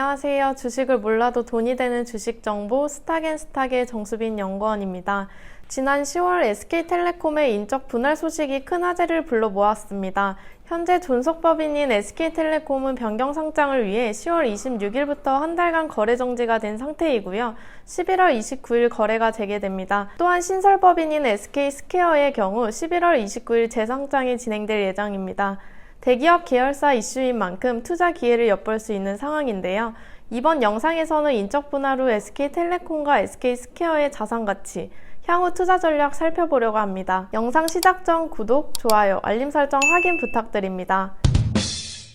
안녕하세요. 주식을 몰라도 돈이 되는 주식 정보 스탁앤스탁의 정수빈 연구원입니다. 지난 10월 SK텔레콤의 인적 분할 소식이 큰 화제를 불러 모았습니다. 현재 존속법인인 SK텔레콤은 변경 상장을 위해 10월 26일부터 한 달간 거래 정지가 된 상태이고요. 11월 29일 거래가 재개됩니다. 또한 신설법인인 SK스퀘어의 경우 11월 29일 재상장이 진행될 예정입니다. 대기업 계열사 이슈인 만큼 투자 기회를 엿볼 수 있는 상황인데요. 이번 영상에서는 인적 분할 후 SK텔레콤과 SK스퀘어의 자산 가치, 향후 투자 전략 살펴보려고 합니다. 영상 시작 전 구독, 좋아요, 알림 설정 확인 부탁드립니다.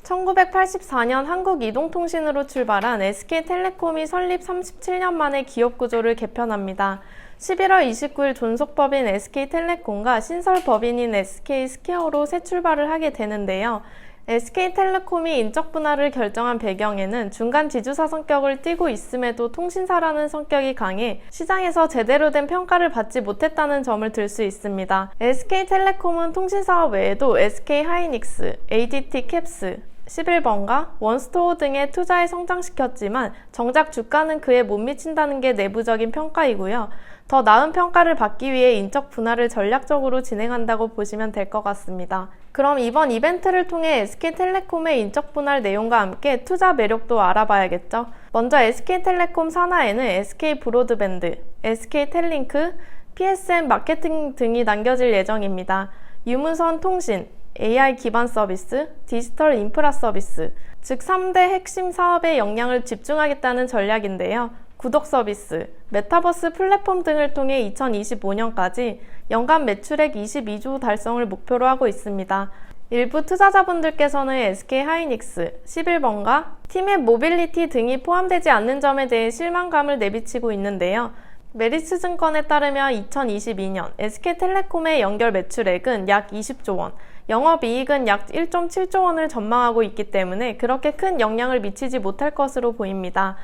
1984년 한국이동통신으로 출발한 SK텔레콤이 설립 37년 만에 기업 구조를 개편합니다. 11월 29일 존속법인 SK텔레콤과 신설법인인 SK스퀘어로 새 출발을 하게 되는데요. SK텔레콤이 인적 분할을 결정한 배경에는 중간 지주사 성격을 띠고 있음에도 통신사라는 성격이 강해 시장에서 제대로 된 평가를 받지 못했다는 점을 들 수 있습니다. SK텔레콤은 통신사업 외에도 SK하이닉스, ADT캡스, 11번가, 원스토어 등의 투자에 성장시켰지만 정작 주가는 그에 못 미친다는 게 내부적인 평가이고요. 더 나은 평가를 받기 위해 인적 분할을 전략적으로 진행한다고 보시면 될 것 같습니다. 그럼 이번 이벤트를 통해 SK텔레콤의 인적 분할 내용과 함께 투자 매력도 알아봐야겠죠. 먼저 SK텔레콤 산하에는 SK브로드밴드, SK텔링크, PSM 마케팅 등이 남겨질 예정입니다. 유무선 통신, AI 기반 서비스, 디지털 인프라 서비스, 즉 3대 핵심 사업에 역량을 집중하겠다는 전략인데요. 구독 서비스, 메타버스 플랫폼 등을 통해 2025년까지 연간 매출액 22조 달성을 목표로 하고 있습니다. 일부 투자자분들께서는 SK하이닉스, 11번가, 티맵 모빌리티 등이 포함되지 않는 점에 대해 실망감을 내비치고 있는데요. 메리츠증권에 따르면 2022년 SK텔레콤의 연결 매출액은 약 20조 원, 영업이익은 약 1.7조 원을 전망하고 있기 때문에 그렇게 큰 영향을 미치지 못할 것으로 보입니다.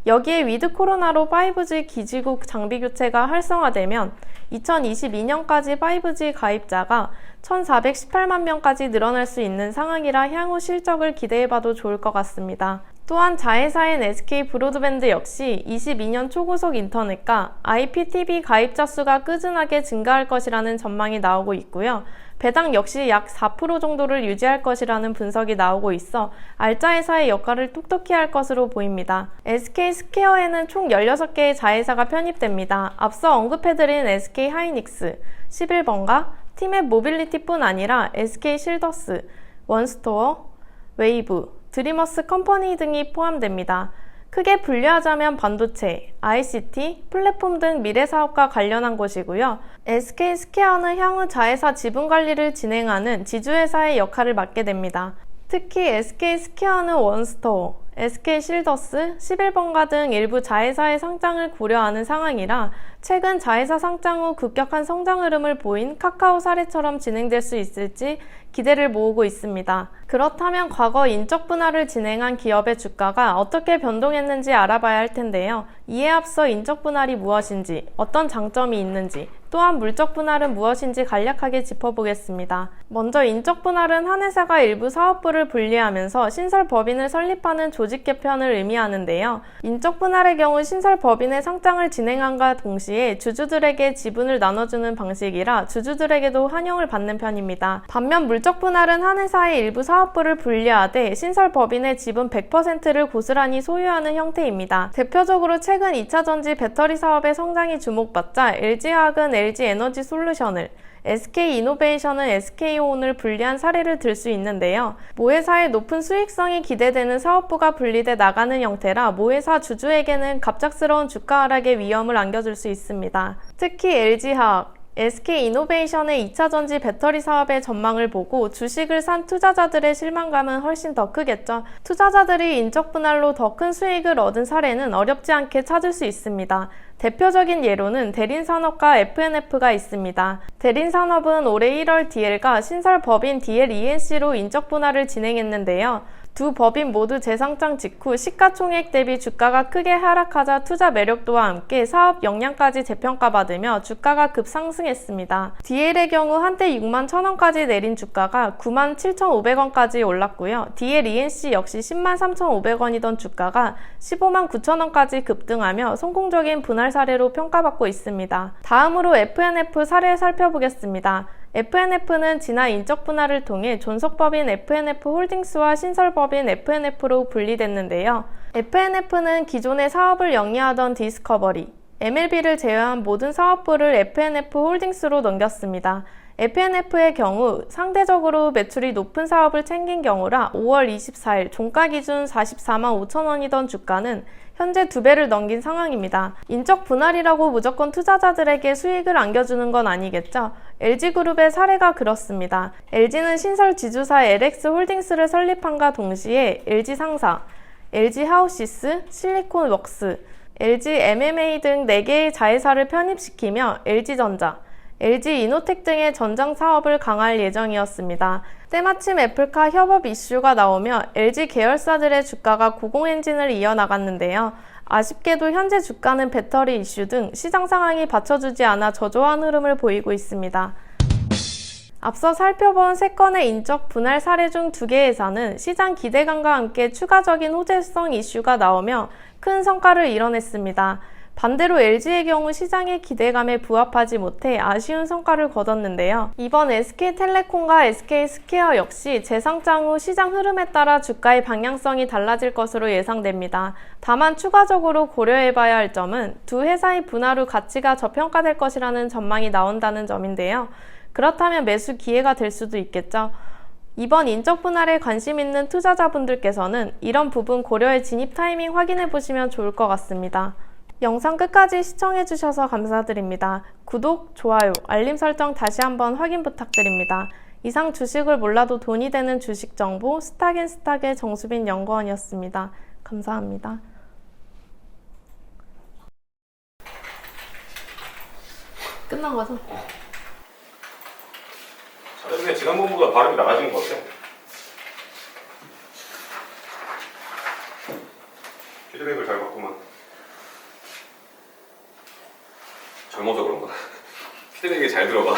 여기에 위드 코로나로 5G 기지국 장비 교체가 활성화되면 2022년까지 5G 가입자가 1,418만 명까지 늘어날 수 있는 상황이라 향후 실적을 기대해봐도 좋을 것 같습니다. 또한 자회사인 SK브로드밴드 역시 22년 초고속 인터넷과 IPTV 가입자 수가 꾸준하게 증가할 것이라는 전망이 나오고 있고요. 배당 역시 약 4% 정도를 유지할 것이라는 분석이 나오고 있어 알짜회사의 역할을 톡톡히 할 것으로 보입니다. SK스퀘어에는 총 16개의 자회사가 편입됩니다. 앞서 언급해드린 SK하이닉스, 11번가, 티맵 모빌리티뿐 아니라 SK실더스, 원스토어, 웨이브, 드리머스 컴퍼니 등이 포함됩니다. 크게 분류하자면 반도체, ICT, 플랫폼 등 미래사업과 관련한 곳이고요. SK스퀘어는 향후 자회사 지분관리를 진행하는 지주회사의 역할을 맡게 됩니다. 특히 SK스퀘어는 원스토어, SK실더스, 11번가 등 일부 자회사의 상장을 고려하는 상황이라 최근 자회사 상장 후 급격한 성장 흐름을 보인 카카오 사례처럼 진행될 수 있을지 기대를 모으고 있습니다. 그렇다면 과거 인적 분할을 진행한 기업의 주가가 어떻게 변동했는지 알아봐야 할 텐데요. 이에 앞서 인적 분할이 무엇인지, 어떤 장점이 있는지, 또한 물적 분할은 무엇인지 간략하게 짚어보겠습니다. 먼저 인적 분할은 한 회사가 일부 사업부를 분리하면서 신설법인을 설립하는 조직 개편을 의미하는데요. 인적 분할의 경우 신설법인의 상장을 진행함과 동시에 주주들에게 지분을 나눠주는 방식이라 주주들에게도 환영을 받는 편입니다. 반면 물적 분할은 한 회사의 일부 사업부를 분리하되 신설법인의 지분 100%를 고스란히 소유하는 형태입니다. 대표적으로 최근 2차전지 배터리 사업의 성장이 주목받자 LG화학은 LG에너지솔루션을, SK이노베이션은 SK온을 분리한 사례를 들 수 있는데요. 모회사의 높은 수익성이 기대되는 사업부가 분리돼 나가는 형태라 모회사 주주에게는 갑작스러운 주가 하락의 위험을 안겨줄 수 있습니다. 특히 LG화학, SK이노베이션의 2차전지 배터리 사업의 전망을 보고 주식을 산 투자자들의 실망감은 훨씬 더 크겠죠. 투자자들이 인적 분할로 더 큰 수익을 얻은 사례는 어렵지 않게 찾을 수 있습니다. 대표적인 예로는 대린산업과 FNF가 있습니다. 대린산업은 올해 1월 DL가 신설법인 DLENC로 인적 분할을 진행했는데요. 두 법인 모두 재상장 직후 시가총액 대비 주가가 크게 하락하자 투자 매력도와 함께 사업 역량까지 재평가받으며 주가가 급상승했습니다. DL의 경우 한때 6만 1,000원까지 내린 주가가 9만 7,500원까지 올랐고요. DL ENC 역시 10만 3,500원이던 주가가 15만 9,000원까지 급등하며 성공적인 분할 사례로 평가받고 있습니다. 다음으로 FNF 사례 살펴보겠습니다. FNF는 지난 인적 분할을 통해 존속법인 FNF 홀딩스와 신설법인 FNF로 분리됐는데요. FNF는 기존의 사업을 영위하던 디스커버리, MLB를 제외한 모든 사업부를 FNF 홀딩스로 넘겼습니다. FNF의 경우 상대적으로 매출이 높은 사업을 챙긴 경우라 5월 24일 종가 기준 44만 5천원이던 주가는 현재 2배를 넘긴 상황입니다. 인적 분할이라고 무조건 투자자들에게 수익을 안겨주는 건 아니겠죠? LG그룹의 사례가 그렇습니다. LG는 신설 지주사 LX홀딩스를 설립함과 동시에 LG 상사, LG 하우시스, 실리콘웍스, LG MMA 등 4개의 자회사를 편입시키며 LG전자, LG 이노텍 등의 전장 사업을 강화할 예정이었습니다. 때마침 애플카 협업 이슈가 나오며 LG 계열사들의 주가가 고공행진을 이어나갔는데요. 아쉽게도 현재 주가는 배터리 이슈 등 시장 상황이 받쳐주지 않아 저조한 흐름을 보이고 있습니다. 앞서 살펴본 3건의 인적 분할 사례 중 2개에서는 시장 기대감과 함께 추가적인 호재성 이슈가 나오며 큰 성과를 이뤄냈습니다. 반대로 LG의 경우 시장의 기대감에 부합하지 못해 아쉬운 성과를 거뒀는데요. 이번 SK텔레콤과 SK스퀘어 역시 재상장 후 시장 흐름에 따라 주가의 방향성이 달라질 것으로 예상됩니다. 다만 추가적으로 고려해봐야 할 점은 두 회사의 분할 후 가치가 저평가될 것이라는 전망이 나온다는 점인데요. 그렇다면 매수 기회가 될 수도 있겠죠. 이번 인적 분할에 관심 있는 투자자분들께서는 이런 부분 고려해 진입 타이밍 확인해 보시면 좋을 것 같습니다. 영상 끝까지 시청해주셔서 감사드립니다. 구독, 좋아요, 알림 설정 다시 한번 확인 부탁드립니다. 이상 주식을 몰라도 돈이 되는 주식 정보 스탁앤스탁의 정수빈 연구원이었습니다. 감사합니다. 끝난 거죠? 근데 지난번보다 발음이 나아진 것 같아. 피드백을 잘 받구만. 젊어서 그런가? 피드백이 잘 들어가.